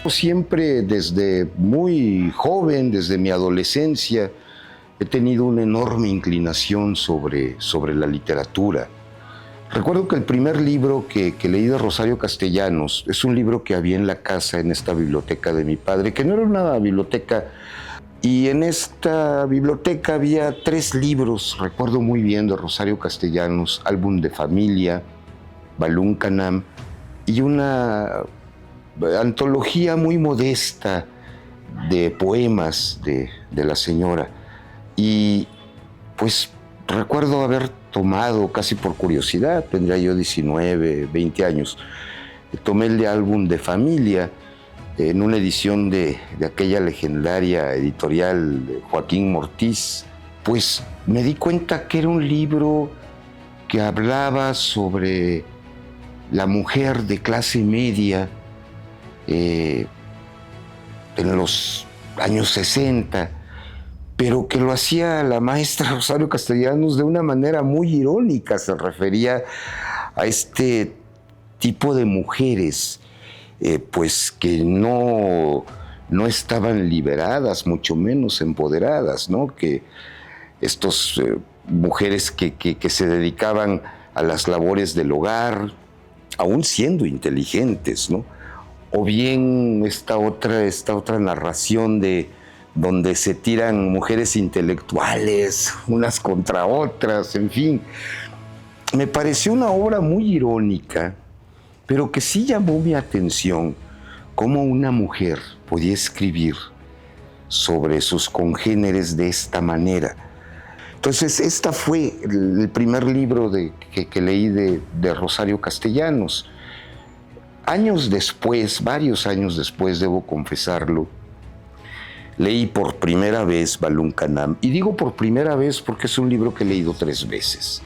Siempre desde muy joven, desde mi adolescencia, he tenido una enorme inclinación sobre la literatura. Recuerdo que el primer libro que leí de Rosario Castellanos es un libro que había en la casa, en esta biblioteca de mi padre, que no era una biblioteca, y en esta biblioteca había 3 libros, recuerdo muy bien, de Rosario Castellanos: Álbum de Familia, Balún Canam y una antología muy modesta de poemas de la señora. Y pues recuerdo haber tomado, casi por curiosidad, tendría yo 19, 20 años, tomé el de Álbum de Familia en una edición de aquella legendaria editorial de Joaquín Mortiz. Pues me di cuenta que era un libro que hablaba sobre la mujer de clase media en los años 60, pero que lo hacía la maestra Rosario Castellanos de una manera muy irónica. Se refería a este tipo de mujeres pues que no estaban liberadas, mucho menos empoderadas, ¿no? Que estos mujeres que se dedicaban a las labores del hogar, aún siendo inteligentes, ¿no? O bien esta otra narración de donde se tiran mujeres intelectuales unas contra otras, en fin. Me pareció una obra muy irónica, pero que sí llamó mi atención cómo una mujer podía escribir sobre sus congéneres de esta manera. Entonces, este fue el primer libro que leí de Rosario Castellanos. Años después, varios años después, debo confesarlo, leí por primera vez Balún Canam. Y digo por primera vez porque es un libro que he leído 3 veces.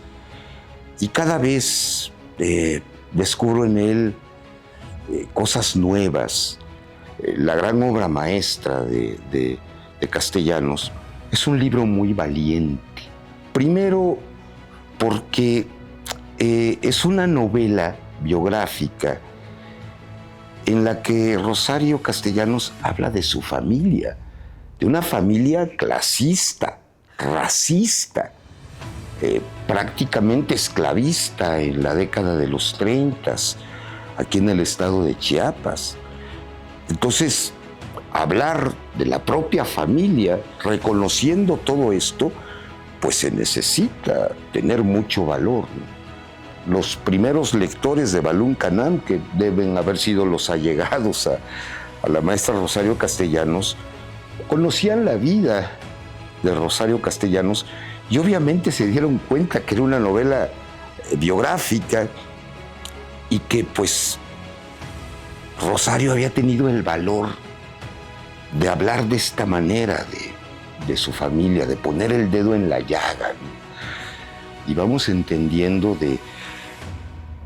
Y cada vez descubro en él cosas nuevas. La gran obra maestra de Castellanos es un libro muy valiente. Primero, porque es una novela biográfica en la que Rosario Castellanos habla de su familia, de una familia clasista, racista, prácticamente esclavista en la década de los 30, aquí en el estado de Chiapas. Entonces, hablar de la propia familia, reconociendo todo esto, pues se necesita tener mucho valor, ¿no? Los primeros lectores de Balún Canam, que deben haber sido los allegados a la maestra Rosario Castellanos, conocían la vida de Rosario Castellanos y obviamente se dieron cuenta que era una novela biográfica y que pues Rosario había tenido el valor de hablar de esta manera de su familia, de poner el dedo en la llaga, ¿no? Y vamos entendiendo de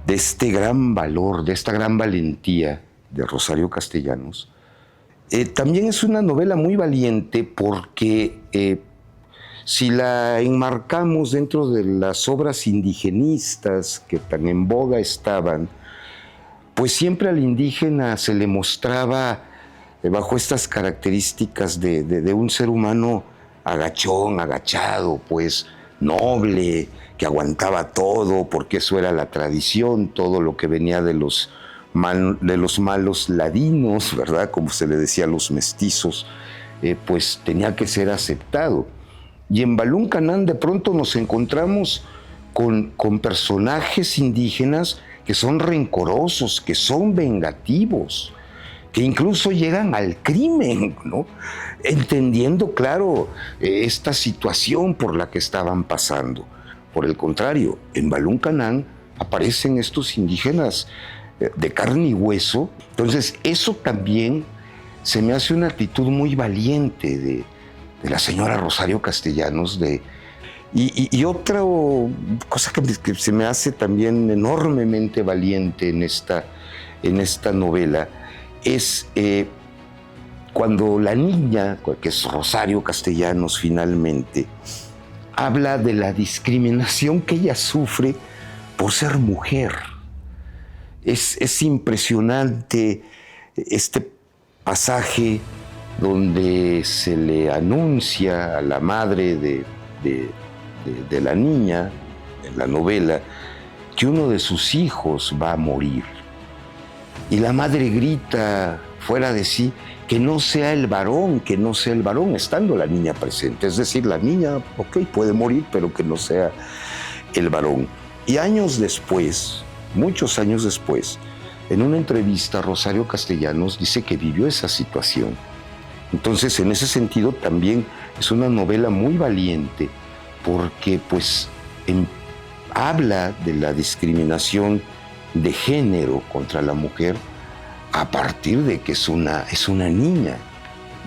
este gran valor, de esta gran valentía de Rosario Castellanos. También es una novela muy valiente porque si la enmarcamos dentro de las obras indigenistas que tan en boga estaban, pues siempre al indígena se le mostraba bajo estas características de un ser humano agachón, agachado, pues noble, que aguantaba todo, porque eso era la tradición, todo lo que venía de los malos ladinos, ¿verdad? Como se le decía a los mestizos, pues tenía que ser aceptado. Y en Balún Canam de pronto nos encontramos con personajes indígenas que son rencorosos, que son vengativos, que incluso llegan al crimen, ¿no? Entendiendo, claro, esta situación por la que estaban pasando. Por el contrario, en Balún Canam aparecen estos indígenas de carne y hueso. Entonces, eso también se me hace una actitud muy valiente de la señora Rosario Castellanos. Y otra cosa que se me hace también enormemente valiente en esta novela es cuando la niña, que es Rosario Castellanos finalmente, habla de la discriminación que ella sufre por ser mujer. Es impresionante este pasaje donde se le anuncia a la madre de la niña, en la novela, que uno de sus hijos va a morir. Y la madre grita fuera de sí que no sea el varón, estando la niña presente. Es decir, la niña, ok, puede morir, pero que no sea el varón. Y años después, muchos años después, en una entrevista, Rosario Castellanos dice que vivió esa situación. Entonces, en ese sentido, también es una novela muy valiente, porque pues habla de la discriminación de género contra la mujer a partir de que es una niña,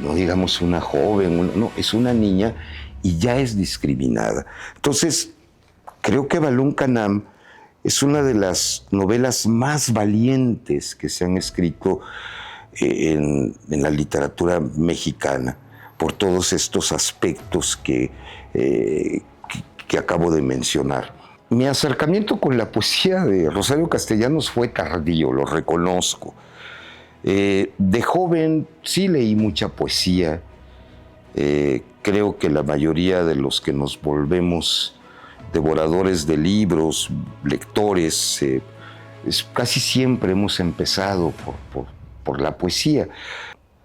no digamos una joven, no, es una niña y ya es discriminada. Entonces, creo que Balún Canam es una de las novelas más valientes que se han escrito en la literatura mexicana, por todos estos aspectos que acabo de mencionar. Mi acercamiento con la poesía de Rosario Castellanos fue tardío, lo reconozco. De joven sí leí mucha poesía. Creo que la mayoría de los que nos volvemos devoradores de libros, lectores, casi siempre hemos empezado por la poesía.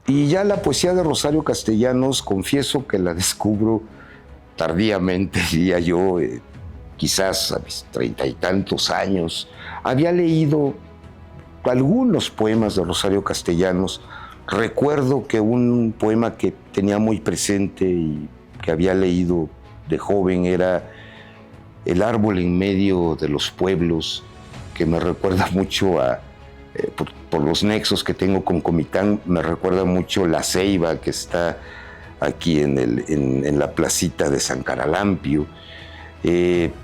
Y ya la poesía de Rosario Castellanos, confieso que la descubro tardíamente, diría yo, quizás a mis 30 y tantos años. Había leído algunos poemas de Rosario Castellanos. Recuerdo que un poema que tenía muy presente y que había leído de joven era El árbol en medio de los pueblos, que me recuerda mucho a, por los nexos que tengo con Comitán, me recuerda mucho La Ceiba, que está aquí en la placita de San Caralampio.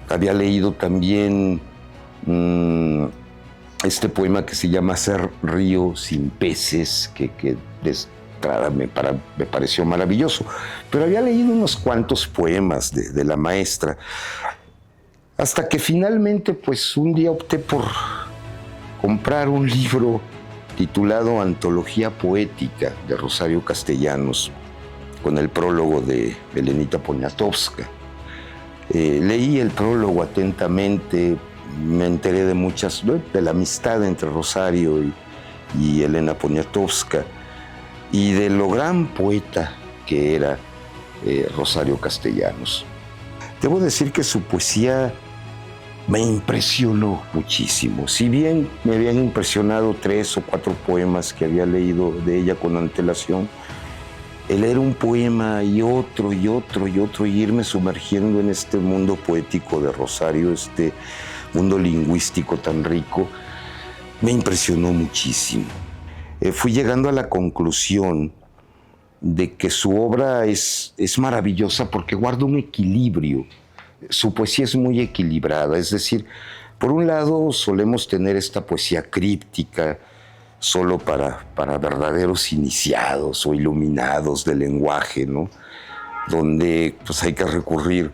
Había leído también este poema que se llama Ser río sin peces, que de entrada me pareció maravilloso. Pero había leído unos cuantos poemas de la maestra, hasta que finalmente, pues un día opté por comprar un libro titulado Antología Poética de Rosario Castellanos, con el prólogo de Elenita Poniatowska. Leí el prólogo atentamente, me enteré de de la amistad entre Rosario y Elena Poniatowska, y de lo gran poeta que era Rosario Castellanos. Debo decir que su poesía me impresionó muchísimo. Si bien me habían impresionado 3 o 4 poemas que había leído de ella con antelación, el leer un poema y otro y otro y otro, y irme sumergiendo en este mundo poético de Rosario, este mundo lingüístico tan rico, me impresionó muchísimo. Fui llegando a la conclusión de que su obra es maravillosa porque guarda un equilibrio. Su poesía es muy equilibrada, es decir, por un lado solemos tener esta poesía críptica, solo para verdaderos iniciados o iluminados del lenguaje, ¿no? Donde pues, hay que recurrir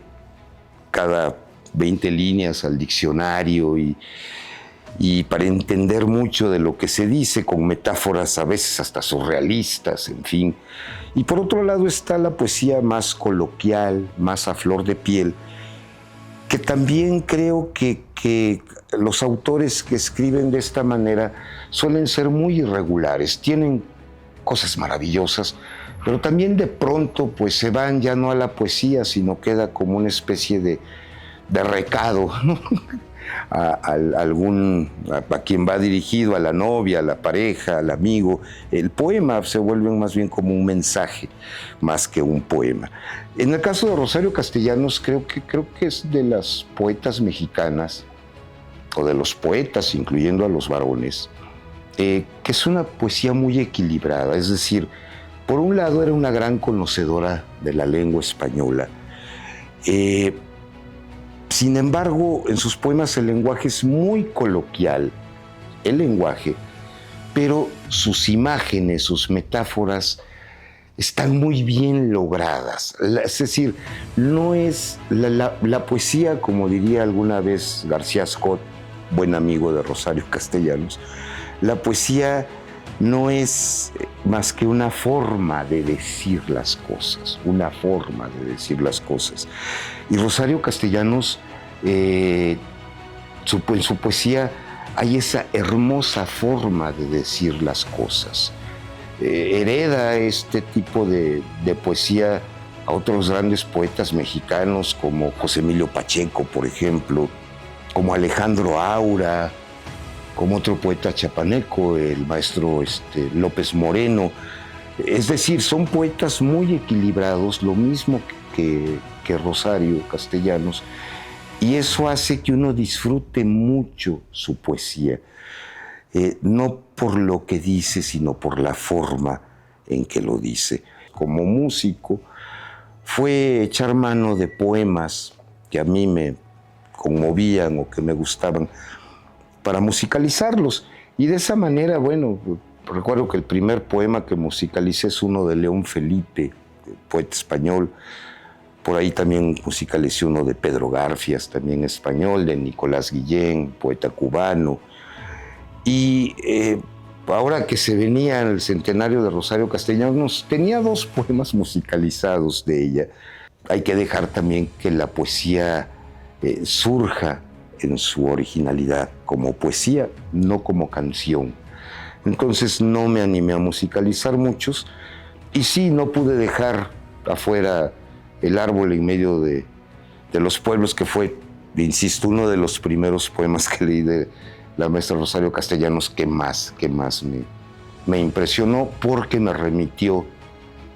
cada 20 líneas al diccionario y para entender mucho de lo que se dice, con metáforas a veces hasta surrealistas, en fin. Y por otro lado está la poesía más coloquial, más a flor de piel, que también creo que los autores que escriben de esta manera suelen ser muy irregulares, tienen cosas maravillosas, pero también de pronto pues se van ya no a la poesía, sino queda como una especie de recado, ¿no? a quien va dirigido, a la novia, a la pareja, al amigo. El poema se vuelve más bien como un mensaje, más que un poema. En el caso de Rosario Castellanos, creo que es de las poetas mexicanas, o de los poetas, incluyendo a los varones, que es una poesía muy equilibrada. Es decir, por un lado era una gran conocedora de la lengua española. Sin embargo, en sus poemas el lenguaje es muy coloquial, el lenguaje, pero sus imágenes, sus metáforas están muy bien logradas. Es decir, no es la poesía, como diría alguna vez García Scott, buen amigo de Rosario Castellanos, la poesía no es más que una forma de decir las cosas, una forma de decir las cosas. Y Rosario Castellanos, en su poesía hay esa hermosa forma de decir las cosas. Hereda este tipo de poesía a otros grandes poetas mexicanos como José Emilio Pacheco, por ejemplo, como Alejandro Aura, como otro poeta chapaneco, el maestro López Moreno. Es decir, son poetas muy equilibrados, lo mismo que Rosario Castellanos, y eso hace que uno disfrute mucho su poesía, no por lo que dice, sino por la forma en que lo dice. Como músico, fue echar mano de poemas que a mí me conmovían o que me gustaban, para musicalizarlos. Y de esa manera, bueno, recuerdo que el primer poema que musicalicé es uno de León Felipe, poeta español. Por ahí también musicalicé uno de Pedro Garfias, también español, de Nicolás Guillén, poeta cubano. Y ahora que se venía el centenario de Rosario Castellanos, tenía 2 poemas musicalizados de ella. Hay que dejar también que la poesía surja en su originalidad, como poesía, no como canción. Entonces no me animé a musicalizar muchos, y sí, no pude dejar afuera El árbol en medio de los pueblos, que fue, insisto, uno de los primeros poemas que leí de la maestra Rosario Castellanos que más me impresionó, porque me remitió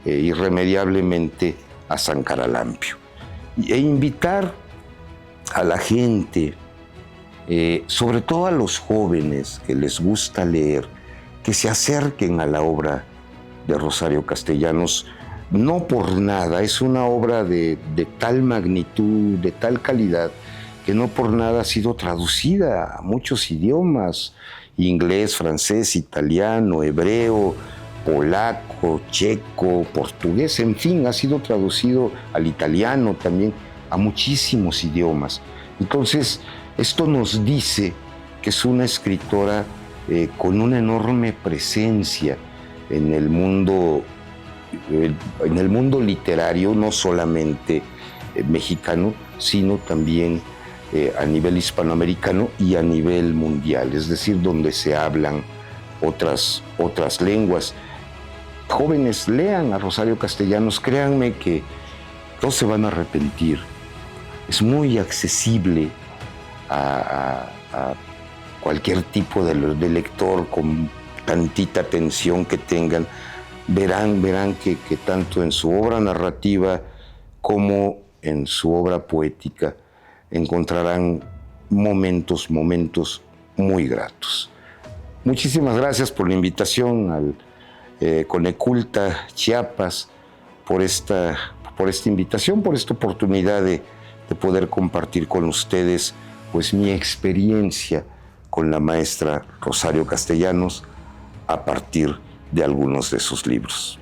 irremediablemente a San Caralampio. E invitar a la gente, sobre todo a los jóvenes que les gusta leer, que se acerquen a la obra de Rosario Castellanos. No por nada, es una obra de tal magnitud, de tal calidad, que no por nada ha sido traducida a muchos idiomas: inglés, francés, italiano, hebreo, polaco, checo, portugués, en fin, ha sido traducido al italiano también, a muchísimos idiomas. Entonces, esto nos dice que es una escritora con una enorme presencia en el mundo literario, no solamente mexicano, sino también a nivel hispanoamericano y a nivel mundial, es decir, donde se hablan otras lenguas. Jóvenes, lean a Rosario Castellanos, créanme que no se van a arrepentir. Es muy accesible a cualquier tipo de lector, con tantita atención que tengan. Verán que tanto en su obra narrativa como en su obra poética encontrarán momentos muy gratos. Muchísimas gracias por la invitación al Coneculta Chiapas, por esta invitación, por esta oportunidad de poder compartir con ustedes pues mi experiencia con la maestra Rosario Castellanos a partir de algunos de sus libros.